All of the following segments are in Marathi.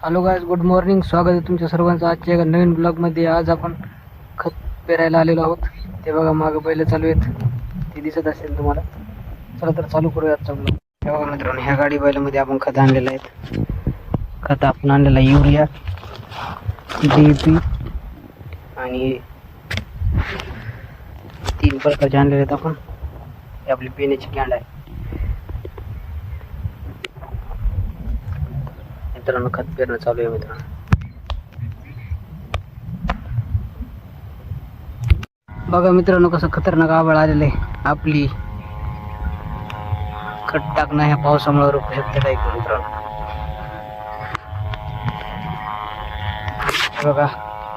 Hello guys, good morning. स्वागत आहे तुमच्या सर्वांचं आजच्या एका नवीन ब्लॉगमध्ये. आज आपण खत पेरायला आलेलो आहोत. ते बघा मागं बैल चालू आहेत, ते दिसत असेल तुम्हाला. चला तर चालू करूया आजचा ब्लॉग. हे बघा मित्रांनो, ह्या गाडी बैलामध्ये आपण खत आणलेलं आहे. खत आपण आणलेलं आहे युरिया, DAP आणि 3 प्रकारचे आणलेले आहेत आपण. हे आपली पिण्याची कॅन्ड आहे. मित्रांनो, खत पेरणं चालू आहे मित्रांनो. बघा मित्रांनो, कसं खतरनाक आभाळ आलेलं आहे. आपली खत टाकणं ह्या पावसामुळे रोखू शकते काही मित्रांनो. बघा,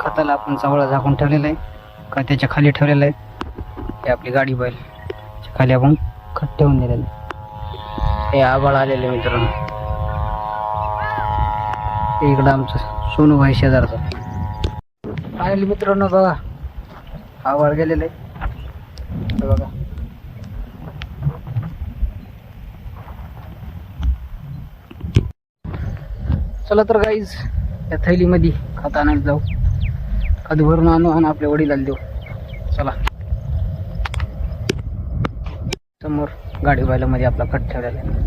खताला आपण चावळा झाकून ठेवलेला आहे, खताच्या खाली ठेवलेलं आहे. हे आपली गाडी बैल खाली आपण खत ठेवून दिलेलं आहे. हे आभाळ आलेलं आहे मित्रांनो. इकडं आमचं सोनू भाई शेजारचा. फायनली मित्रांनो बघा, आभाळ गेलेलं आहे. बघा चला तर गाईज, या थैलीमध्ये खत आणायला जाऊ. खत भरून आणू आणि आपल्या वडिलांना देऊ. चला, समोर गाडी बैलामध्ये आपला खत ठेवलेला आहे.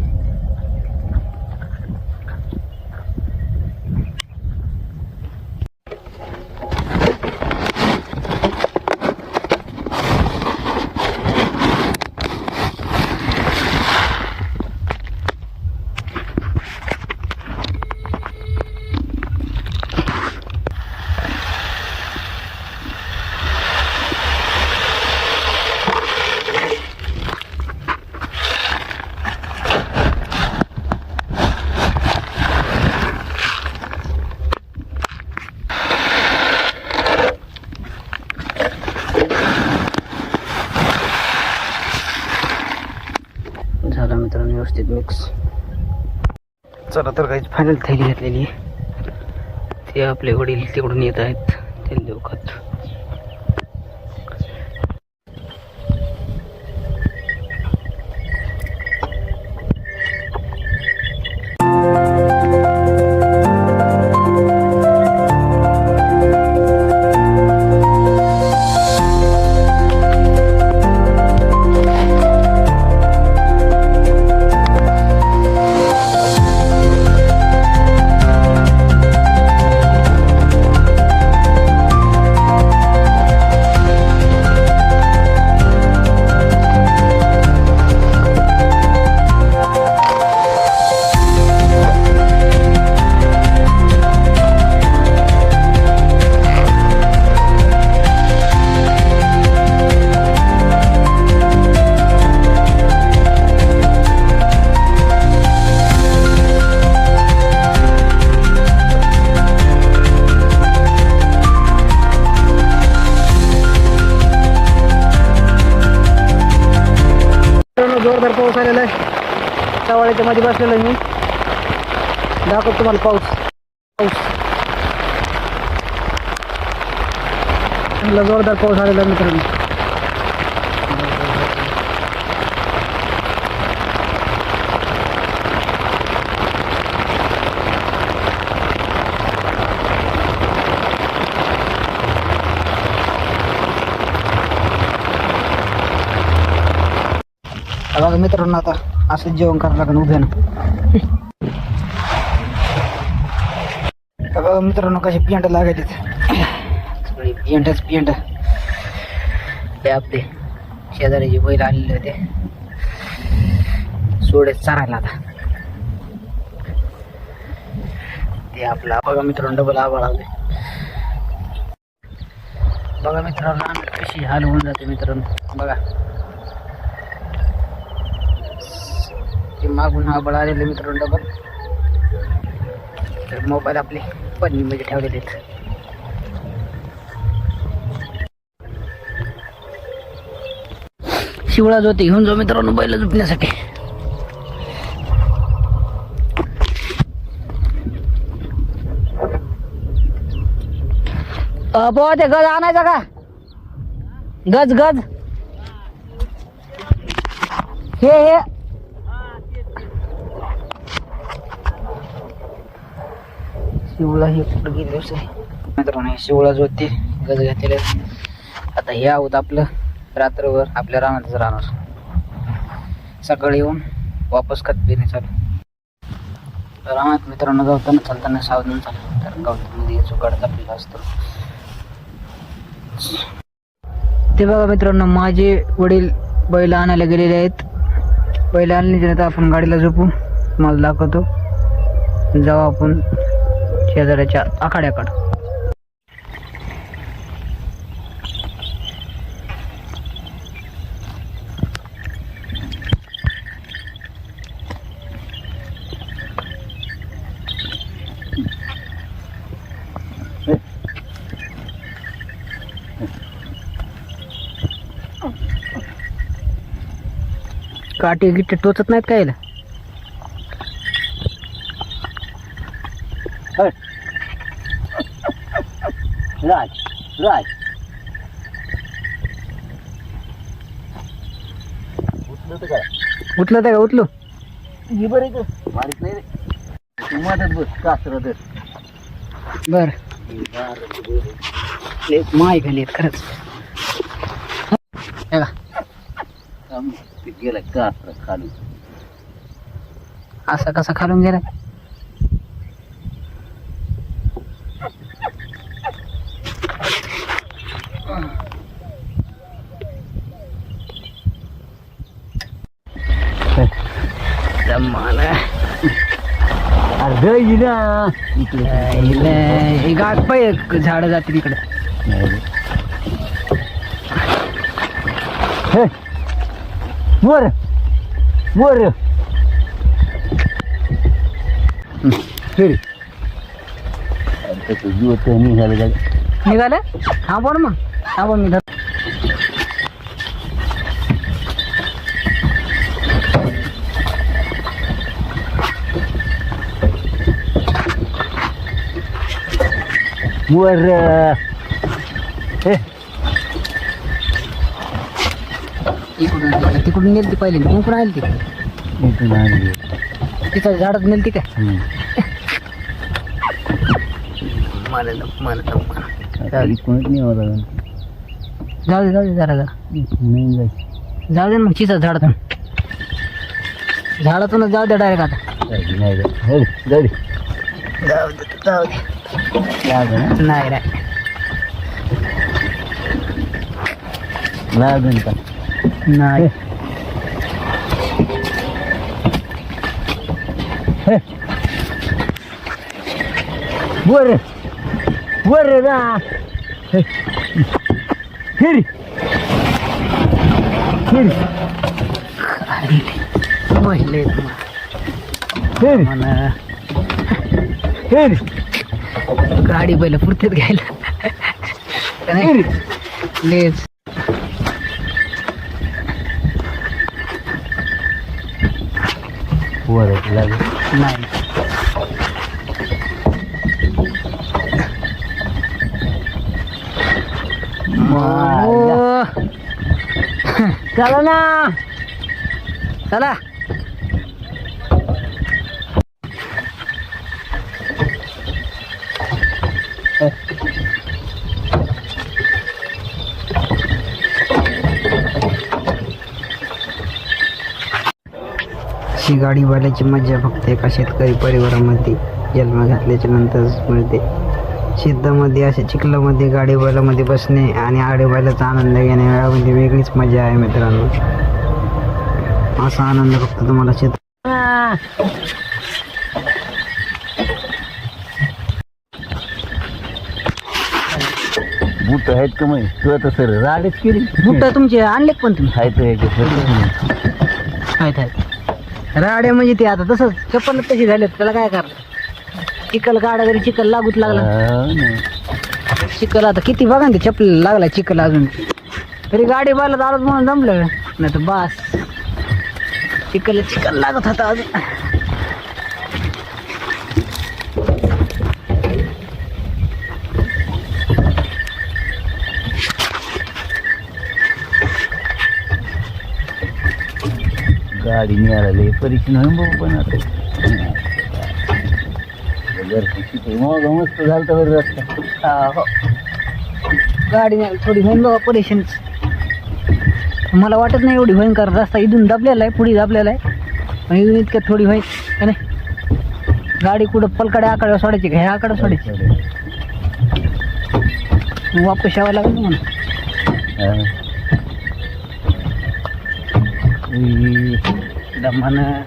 झालं मित्रांनो व्यवस्थित मिक्स. चला तर काहीच फायनल थैली घेतलेली आहे. ते आपले वडील तिकडून येत आहेत, ते देऊ खत. जोरदार पाऊस आलेला आहे. चावळ्याच्या मध्ये बसलेला आहे मी. दाखवतो तुम्हाला पाऊस. जोरदार पाऊस आलेला आहे मित्रांनो. बघा मित्रांनो, आता असं जेवण करावं लागेल उभ्यानं. बघा मित्रांनो, कसे पिंड लागायचे. पिंड ते आपले शेजारीचे बैल आलेले होते, सोडे चारायला. आता ते आपला बघा मित्रांनो, डबल आभाळ आले. बघा मित्रांनो, कशी हाल होऊन जाते मित्रांनो. बघा ते मागून आभाळ आलेले मित्रांनो डबल. तर मोबाईल आपले पन्नीमध्ये ठेवलेले आहेत. शिवळा जोते घेऊन जाऊ मित्रांनो बैल झुटण्यासाठी. ते गज आणायचा का? गज हे शिवळा हे कुठं गेले मित्रांनो. हे शिवळा जो ते गज घातलेले आता हे आहोत आपलं रात्रभर आपल्या रानातच राहणार. सकाळी येऊन वापस खत पेरणी चालू. रानात मित्रांनो जाताना चालताना सावधान चालू. तर गवतामध्ये चुकाडत आपल्याला असतो. ते बघा मित्रांनो माझे वडील बैल आणायला गेलेले आहेत. बैल आणल्यानंतर आपण गाडीला झोपू. मला दाखवतो. जाऊ आपण शेजाऱ्याच्या आखाड्याकडं. काटे गिट्टे टोचत नाहीत काय? राज राज उठलं का उठलो ही बरे बारीक नाही रे मदत बस कासर बर माय खाली खरंच गेला कासर खाली असा कसा खालून गेला? गाठ पाय झाड जाते तिकडे. वर वर निघालं थांबव ना मग थांबव मी धर. वर इकडून तिकडून नेलती पहिले कुंकून आली ती तिथं झाडात नेलती काय? जाऊ दे जरा जरा जाऊ दे मग चिचा झाडातून झाडातूनच जाऊ दे डायरेक्ट. आता जाऊ दे नाही नाही वर वर ना फिर फिर महिले फिर मला फिर गाडी पहिलं पुरतेच घ्यायला लेच वर लागेल नाही चला ना चला. ही गाडी बैलाची मज्जा फक्त एका शेतकरी परिवारामध्ये जन्म घातल्याच्या नंतरच मिळते. शेतामध्ये अशा चिखलामध्ये गाडी बैलामध्ये बसणे आणि आडे बैलाचा आनंद घेणे यामध्ये वेगळीच मजा आहे मित्रांनो. असा आनंद फक्त तुम्हाला शेत बूट आहेत का मग तू आता सर राडेच केली बुट तुमचे आणले पण तुम्ही आहेत राडे म्हणजे ते आता तसंच चप्पल तशी झाले त्याला काय करणार. चिखल गाडा जरी चिखल लागूच लागला चिखल आता किती बघा ना ते चप्पल लागला चिखल अजून तरी गाडी बायला दारात म्हणून जमलं नाही तर बास चिखल लागत होता अजून. गाडी मिळाली परीक्षा नाही भाऊ पण आता मग मस्त झालं तर बरं रस्ता. हो गाडी नाही थोडी होईन बघा परेशान. मला वाटत नाही एवढी होईन कारण रस्ता इथून दाबलेला आहे पुढे दाबलेला आहे पण इथून इतक्यात थोडी होईन का नाही. गाडी कुठं पलकडे आकडे सोडायची का ह्या आकडे सोडायची वापस यावं लागेल ना म्हणून. दमानं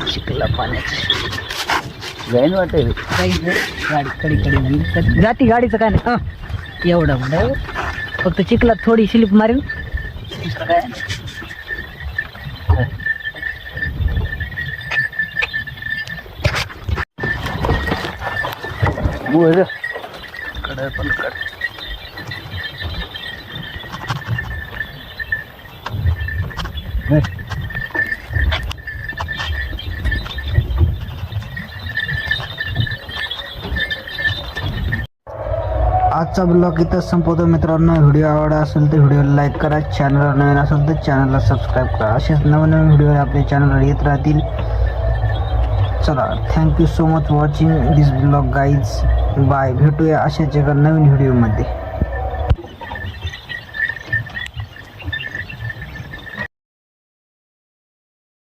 शिकला पाण्याचं जाईन वाटेल. गाडी कडी कडी म्हणजे जाती गाडीचं काय नाही. एवढं म्हणजे फक्त चिखलात थोडी स्लिप मारेल दुसरं काय नाही. बरं कडं पण कड आजचा ब्लॉग इथंच संपवतो मित्रांनो. व्हिडिओ आवडला असेल तर व्हिडिओला लाईक करा, चॅनलवर नवीन असेल तर चॅनलला सबस्क्राईब करा. असेच नवीन नवीन व्हिडिओ आपल्या चॅनलवर येत राहतील. चला थँक्यू सो मच वॉचिंग दिस ब्लॉग गाईज. बाय. भेटूया अशाच एका नवीन व्हिडिओमध्ये.